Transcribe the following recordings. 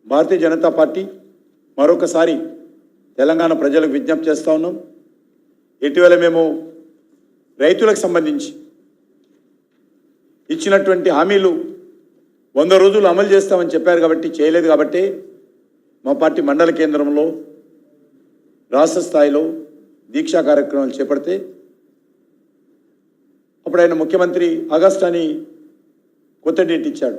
Bharatiya Janata party మరొకసారి తెలంగాణ ప్రజలకు విజ్ఞప్తి చేస్తా ఉన్నాం. ఇటీవల మేము రైతులకు సంబంధించి ఇచ్చినటువంటి హామీలు 100 రోజులు అమలు చేస్తామని చెప్పారు కాబట్టి చేయలేదు కాబట్టి మా పార్టీ మండల కేంద్రంలో రాష్ట్ర స్థాయిలో దీక్షా కార్యక్రమాలు చేపడితే అప్పుడు ఆయన ముఖ్యమంత్రి ఆగస్టు అని కొత్త డేట్ ఇచ్చాడు.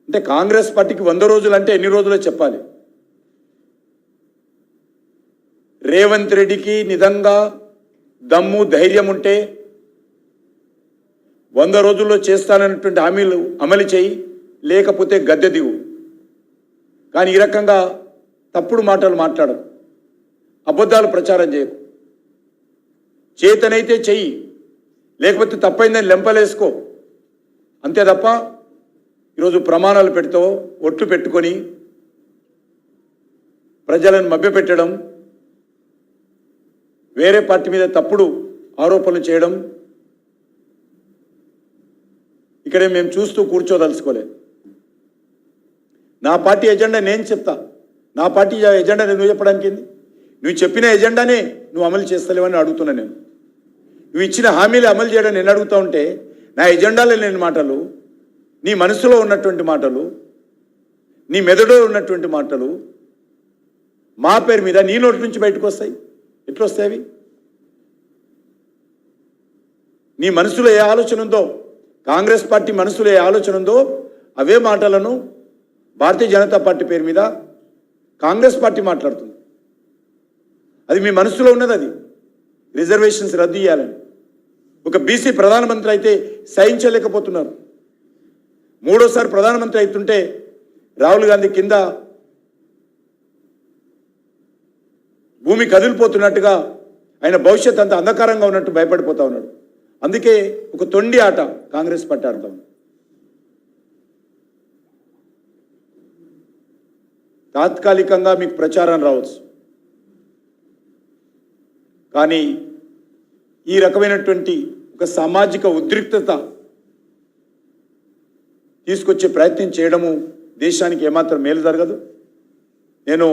అంటే కాంగ్రెస్ పార్టీకి 100 రోజులు అంటే ఎన్ని రోజులో చెప్పాలి. రేవంత్ రెడ్డికి నిజంగా దమ్ము ధైర్యం ఉంటే 100 రోజుల్లో చేస్తానన్నటువంటి హామీలు అమలు చేయి, లేకపోతే గద్దె దిగు. కానీ ఈ రకంగా తప్పుడు మాటలు మాట్లాడకు, అబద్ధాలు ప్రచారం చేయకు. చేతనైతే చెయ్యి, లేకపోతే తప్పైందని లెంపలేసుకో. అంతే తప్ప ఈరోజు ప్రమాణాలు పెడుతూ ఒట్లు పెట్టుకొని ప్రజలను మభ్యపెట్టడం, వేరే పార్టీ మీద తప్పుడు ఆరోపణలు చేయడం ఇక్కడే మేము చూస్తూ కూర్చోదలుచుకోలేదు. నా పార్టీ ఎజెండా నేను చెప్తా. నా పార్టీ ఎజెండా నువ్వు చెప్పడానికి ఏంది? నువ్వు చెప్పిన ఎజెండానే నువ్వు అమలు చేస్తలేవని అడుగుతున్నా. నేను నువ్వు ఇచ్చిన హామీలు అమలు చేయడం నేను అడుగుతా ఉంటే నా ఎజెండాలో లేని మాటలు, నీ మనసులో ఉన్నటువంటి మాటలు, నీ మెదడులో ఉన్నటువంటి మాటలు మా పేరు మీద నీ నోటి నుంచి బయటకు వస్తాయి. ఎట్లా వస్తాయి అవి? నీ మనసులో ఏ ఆలోచన ఉందో, కాంగ్రెస్ పార్టీ మనసులో ఏ ఆలోచన ఉందో అవే మాటలను భారతీయ జనతా పార్టీ పేరు మీద కాంగ్రెస్ పార్టీ మాట్లాడుతుంది. అది మీ మనసులో ఉన్నది. అది రిజర్వేషన్స్ రద్దు చేయాలని ఒక బీసీ ప్రధానమంత్రి అయితే సహించలేకపోతున్నారు. 3వ సారి ప్రధానమంత్రి అవుతుంటే రాహుల్ గాంధీ కింద భూమి కదిలిపోతున్నట్టుగా, ఆయన భవిష్యత్ అంత అంధకారంగా ఉన్నట్టు భయపడిపోతా ఉన్నాడు. అందుకే ఒక తొండి ఆట కాంగ్రెస్ పార్టీ ఆడతాం. తాత్కాలికంగా మీకు ప్రచారం రావచ్చు, కానీ ఈ రకమైనటువంటి ఒక సామాజిక ఉద్రిక్తత తీసుకొచ్చే ప్రయత్నం చేయడము దేశానికి ఏమాత్రం మేలు జరగదు. నేను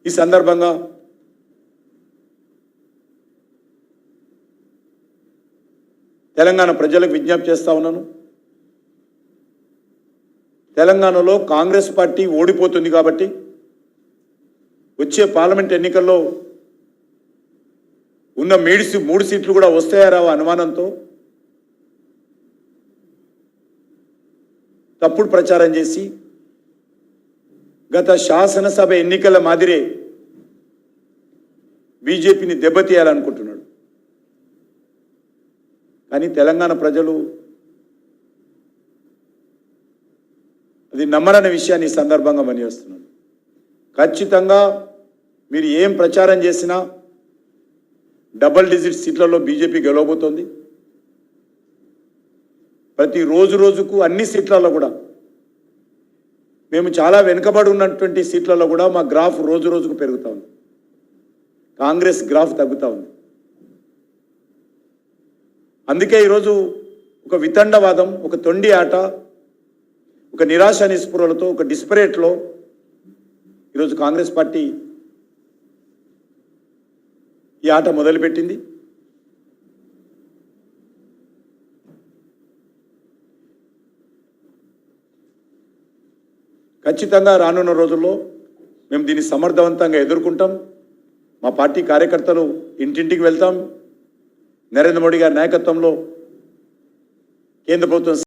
ఈ సందర్భంగా తెలంగాణ ప్రజలకు విజ్ఞప్తి చేస్తా ఉన్నాను. తెలంగాణలో కాంగ్రెస్ పార్టీ ఓడిపోతుంది కాబట్టి వచ్చే పార్లమెంట్ ఎన్నికల్లో ఉన్న 3 సీట్లు కూడా వస్తాయా రావా అనుమానంతో తప్పుడు ప్రచారం చేసి గత శాసనసభ ఎన్నికల మాదిరే బీజేపీని దెబ్బతీయాలనుకుంటున్నాడు. కానీ తెలంగాణ ప్రజలు అది నమ్మరన్న విషయాన్ని ఈ సందర్భంగా మనివేస్తున్నాను. ఖచ్చితంగా మీరు ఏం ప్రచారం చేసినా డబుల్ డిజిట్ సీట్లలో బీజేపీ గెలవబోతోంది. ప్రతి రోజుకు అన్ని సీట్లలో కూడా మేము చాలా వెనుకబడి ఉన్నటువంటి సీట్లలో కూడా మా గ్రాఫ్ రోజుకు పెరుగుతూ ఉంది. కాంగ్రెస్ గ్రాఫ్ తగ్గుతూ ఉంది. అందుకే ఈరోజు ఒక వితండవాదం, ఒక తొండి ఆట, ఒక నిరాశ నిస్పృహలతో, ఒక డిస్పరేట్లో ఈరోజు కాంగ్రెస్ పార్టీ ఈ ఆట మొదలుపెట్టింది. ఖచ్చితంగా రానున్న రోజుల్లో మేము దీన్ని సమర్థవంతంగా ఎదుర్కొంటాం. మా పార్టీ కార్యకర్తలు ఇంటింటికి వెళ్తాం. నరేంద్ర మోడీ గారి నాయకత్వంలో కేంద్ర ప్రభుత్వం